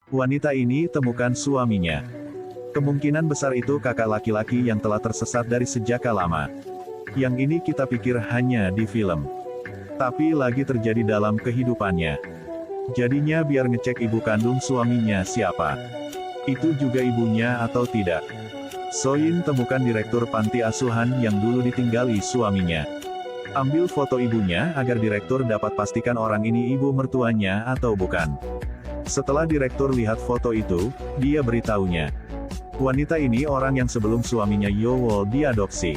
Wanita ini temukan suaminya. Kemungkinan besar itu kakak laki-laki yang telah tersesat dari sejak lama. Yang ini kita pikir hanya di film. Tapi lagi terjadi dalam kehidupannya. Jadinya biar ngecek ibu kandung suaminya siapa. Itu juga ibunya atau tidak. Soyin temukan direktur panti asuhan yang dulu ditinggali suaminya. Ambil foto ibunya agar direktur dapat pastikan orang ini ibu mertuanya atau bukan. Setelah direktur lihat foto itu, dia beritahunya. Wanita ini orang yang sebelum suaminya Yowol diadopsi.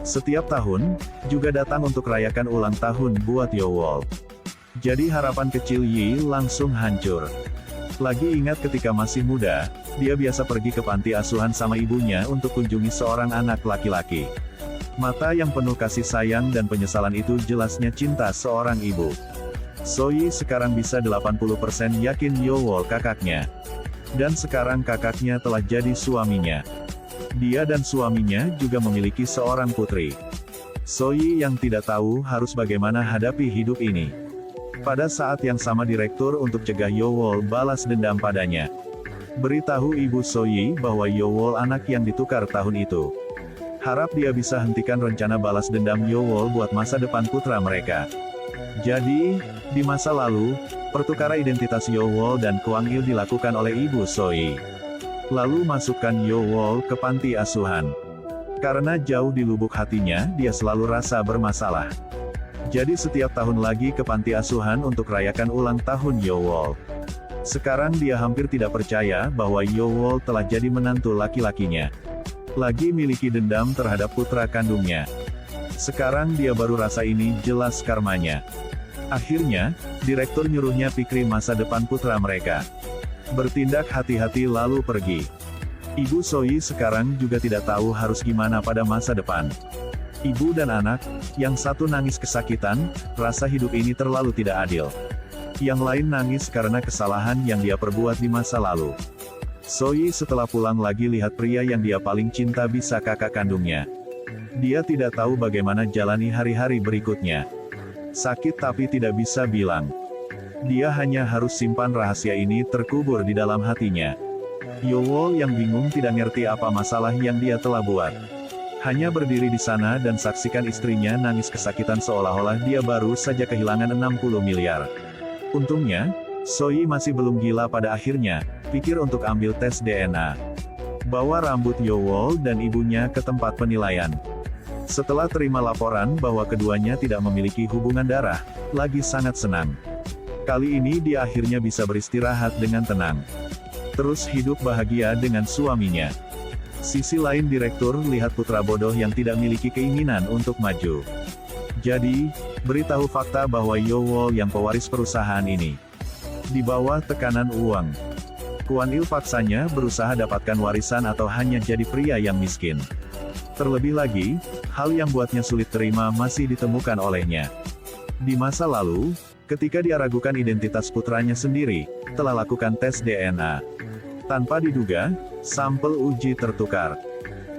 Setiap tahun, juga datang untuk rayakan ulang tahun buat Yowol. Jadi harapan kecil Yi langsung hancur. Lagi ingat ketika masih muda, dia biasa pergi ke panti asuhan sama ibunya untuk kunjungi seorang anak laki-laki. Mata yang penuh kasih sayang dan penyesalan itu jelasnya cinta seorang ibu. Soyi sekarang bisa 80% yakin Yowol kakaknya. Dan sekarang kakaknya telah jadi suaminya. Dia dan suaminya juga memiliki seorang putri. Soyi yang tidak tahu harus bagaimana hadapi hidup ini. Pada saat yang sama direktur untuk cegah Yowol balas dendam padanya. Beritahu ibu Soyi bahwa Yowol anak yang ditukar tahun itu. Harap dia bisa hentikan rencana balas dendam Yowol buat masa depan putra mereka. Jadi, di masa lalu, pertukaran identitas Yowol dan Kwang Il dilakukan oleh ibu Soyi. Lalu masukkan Yowol ke panti asuhan. Karena jauh di lubuk hatinya, dia selalu rasa bermasalah. Jadi setiap tahun lagi ke panti asuhan untuk rayakan ulang tahun Yowol. Sekarang dia hampir tidak percaya bahwa Yowol telah jadi menantu laki-lakinya. Lagi miliki dendam terhadap putra kandungnya. Sekarang dia baru rasa ini jelas karmanya. Akhirnya, direktur nyuruhnya pikir masa depan putra mereka. Bertindak hati-hati lalu pergi. Ibu Soyi sekarang juga tidak tahu harus gimana pada masa depan. Ibu dan anak, yang satu nangis kesakitan, rasa hidup ini terlalu tidak adil. Yang lain nangis karena kesalahan yang dia perbuat di masa lalu. Soyi setelah pulang lagi lihat pria yang dia paling cinta bisa kakak kandungnya. Dia tidak tahu bagaimana jalani hari-hari berikutnya. Sakit tapi tidak bisa bilang. Dia hanya harus simpan rahasia ini terkubur di dalam hatinya. Yowol yang bingung tidak ngerti apa masalah yang dia telah buat. Hanya berdiri di sana dan saksikan istrinya nangis kesakitan seolah-olah dia baru saja kehilangan 60 miliar. Untungnya, Soyi masih belum gila pada akhirnya, pikir untuk ambil tes DNA. Bawa rambut Yowol dan ibunya ke tempat penilaian. Setelah terima laporan bahwa keduanya tidak memiliki hubungan darah, lagi sangat senang. Kali ini dia akhirnya bisa beristirahat dengan tenang. Terus hidup bahagia dengan suaminya. Sisi lain direktur lihat putra bodoh yang tidak memiliki keinginan untuk maju. Jadi, beritahu fakta bahwa Yowol yang pewaris perusahaan ini. Di bawah tekanan uang. Kwang Il paksanya berusaha dapatkan warisan atau hanya jadi pria yang miskin. Terlebih lagi, hal yang buatnya sulit terima masih ditemukan olehnya. Di masa lalu, ketika dia ragukan identitas putranya sendiri, telah lakukan tes DNA. Tanpa diduga, sampel uji tertukar.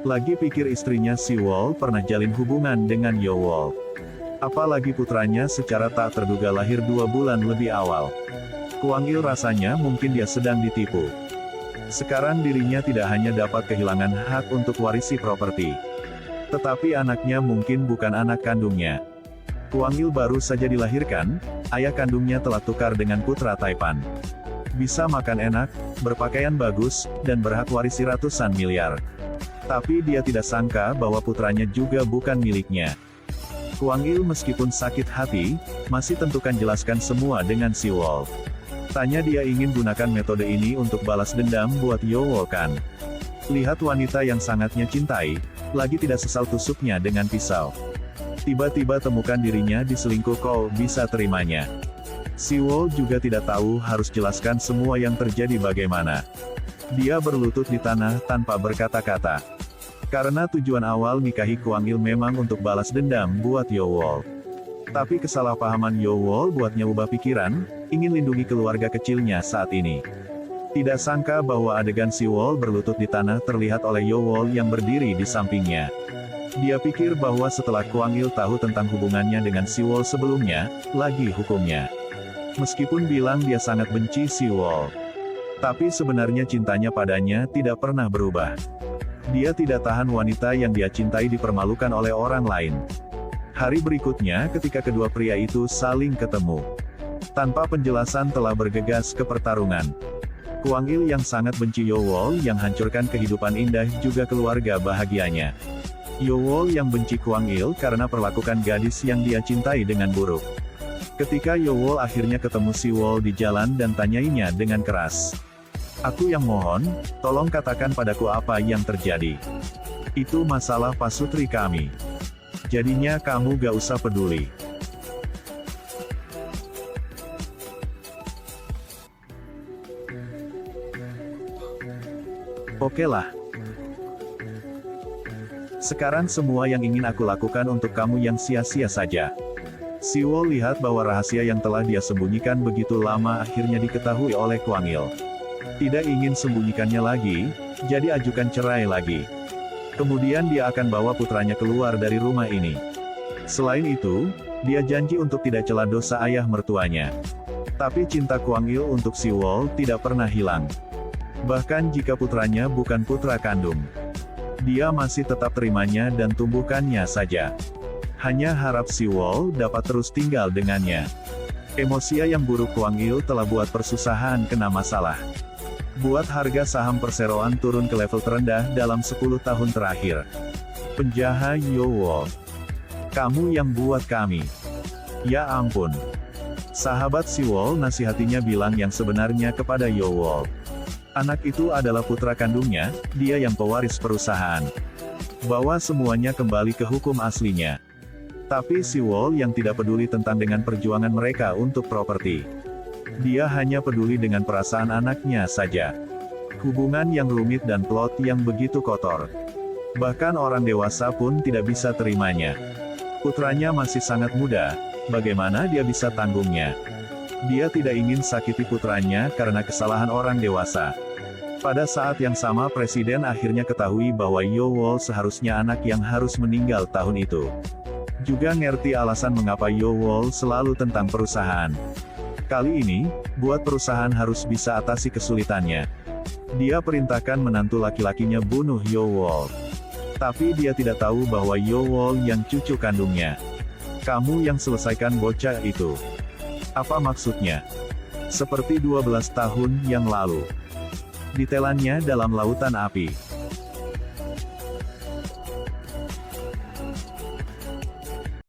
Lagi pikir istrinya Siwol pernah jalin hubungan dengan Yowol. Apalagi putranya secara tak terduga lahir 2 bulan lebih awal. Kwang Il rasanya mungkin dia sedang ditipu. Sekarang dirinya tidak hanya dapat kehilangan hak untuk warisi properti. Tetapi anaknya mungkin bukan anak kandungnya. Kwang Il baru saja dilahirkan, ayah kandungnya telah tukar dengan putra Taipan. Bisa makan enak, berpakaian bagus, dan berhak warisi ratusan miliar. Tapi dia tidak sangka bahwa putranya juga bukan miliknya. Kwang Il meskipun sakit hati, masih tentukan jelaskan semua dengan Siwol. Tanya dia ingin gunakan metode ini untuk balas dendam buat Yowol kan. Lihat wanita yang sangatnya cintai, lagi tidak sesal tusuknya dengan pisau. Tiba-tiba temukan dirinya diselingkuh kok bisa terimanya. Siwol juga tidak tahu harus jelaskan semua yang terjadi bagaimana. Dia berlutut di tanah tanpa berkata-kata. Karena tujuan awal nikahi Kwang Il memang untuk balas dendam buat Yowol. Tapi kesalahpahaman Yowol buatnya ubah pikiran, ingin lindungi keluarga kecilnya saat ini. Tidak sangka bahwa adegan Siwol berlutut di tanah terlihat oleh Yowol yang berdiri di sampingnya. Dia pikir bahwa setelah Kwang Il tahu tentang hubungannya dengan Siwol sebelumnya, lagi hukumnya. Meskipun bilang dia sangat benci Siwol. Tapi sebenarnya cintanya padanya tidak pernah berubah. Dia tidak tahan wanita yang dia cintai dipermalukan oleh orang lain. Hari berikutnya ketika kedua pria itu saling ketemu. Tanpa penjelasan telah bergegas ke pertarungan. Kwang Il yang sangat benci Yo Wol yang hancurkan kehidupan indah juga keluarga bahagianya. Yo Wol yang benci Kwang Il karena perlakukan gadis yang dia cintai dengan buruk. Ketika Yo Wol akhirnya ketemu Si Wol di jalan dan tanyainya dengan keras. Aku yang mohon, tolong katakan padaku apa yang terjadi. Itu masalah pasutri kami. Jadinya kamu gak usah peduli. Oke lah. Sekarang semua yang ingin aku lakukan untuk kamu yang sia-sia saja. Si Wol lihat bahwa rahasia yang telah dia sembunyikan begitu lama akhirnya diketahui oleh Kwang Il. Tidak ingin sembunyikannya lagi, jadi ajukan cerai lagi. Kemudian dia akan bawa putranya keluar dari rumah ini. Selain itu, dia janji untuk tidak cela dosa ayah mertuanya. Tapi cinta Kwang Il untuk Si Wol tidak pernah hilang. Bahkan jika putranya bukan putra kandung, dia masih tetap terimanya dan tumbuhkannya saja. Hanya harap Si Wol dapat terus tinggal dengannya. Emosi yang buruk Kwang Il telah buat persusahan kena masalah. Buat harga saham perseroan turun ke level terendah dalam 10 tahun terakhir. Penjahat Yo Wol. Kamu yang buat kami. Ya ampun. Sahabat Si Wol nasihatinya bilang yang sebenarnya kepada Yo Wol. Anak itu adalah putra kandungnya, dia yang pewaris perusahaan. Bawa semuanya kembali ke hukum aslinya. Tapi Si Wol yang tidak peduli tentang dengan perjuangan mereka untuk properti. Dia hanya peduli dengan perasaan anaknya saja. Hubungan yang rumit dan plot yang begitu kotor. Bahkan orang dewasa pun tidak bisa terimanya. Putranya masih sangat muda, bagaimana dia bisa tanggungnya? Dia tidak ingin sakiti putranya karena kesalahan orang dewasa. Pada saat yang sama Presiden akhirnya ketahui bahwa Yo Wol seharusnya anak yang harus meninggal tahun itu. Juga ngerti alasan mengapa Yo Wol selalu tentang perusahaan. Kali ini, buat perusahaan harus bisa atasi kesulitannya. Dia perintahkan menantu laki-lakinya bunuh Yo Wol. Tapi dia tidak tahu bahwa Yo Wol yang cucu kandungnya. Kamu yang selesaikan bocah itu. Apa maksudnya? Seperti 12 tahun yang lalu. Ditelannya dalam lautan api.